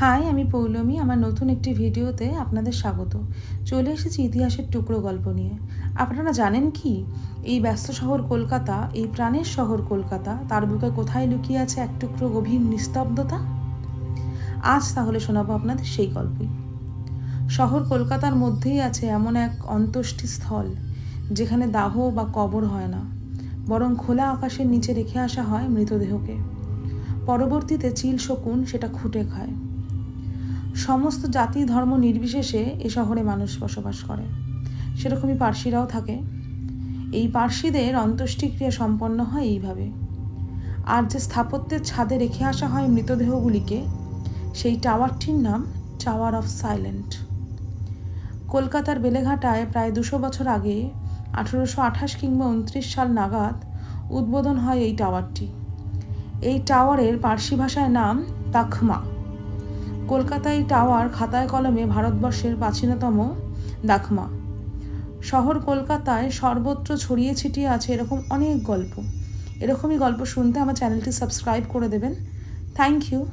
High, আমি পৌলমী। আমার নতুন একটি ভিডিওতে আপনাদের স্বাগত। চলে এসেছি ইতিহাসের টুকরো গল্প নিয়ে। আপনারা জানেন কি, এই ব্যস্ত শহর কলকাতা, এই প্রাণের শহর কলকাতা, তার বুকে কোথায় লুকিয়ে আছে এক টুকরো গভীর নিস্তব্ধতা? আজ তাহলে শোনাবো আপনাদের সেই গল্পই। শহর কলকাতার মধ্যেই আছে এমন এক অন্ত্যেষ্টিস্থল, যেখানে দাহ বা কবর হয় না, বরং খোলা আকাশের নিচে রেখে আসা হয় মৃতদেহকে। পরবর্তীতে চিল শকুন সেটা খুঁটে খায়। সমস্ত জাতি ধর্ম নির্বিশেষে এ শহরে মানুষ বসবাস করে। সেরকমই পার্সিরাও থাকে। এই পার্সিদের অন্ত্যেষ্টিক্রিয়া সম্পন্ন হয় এইভাবে। আর যে স্থাপত্যের ছাদে রেখে আসা হয় মৃতদেহগুলিকে, সেই টাওয়ারটির নাম টাওয়ার অফ সাইলেন্ট। কলকাতার বেলেঘাটায় প্রায় 200 বছর আগে 1828 কিংবা 29 সাল নাগাদ উদ্বোধন হয় এই টাওয়ারটি। এই টাওয়ারের পার্সি ভাষায় নাম তাখমা। কলকাতায় টাওয়ার খাতায় কলমে ভারতবর্ষের প্রাচীনতম দাখমা। শহর কলকাতায় সর্বত্র ছড়িয়ে ছিটিয়ে আছে এরকম অনেক গল্প। এরকমই গল্প শুনতে আমার চ্যানেলটি সাবস্ক্রাইব করে দেবেন। Thank you.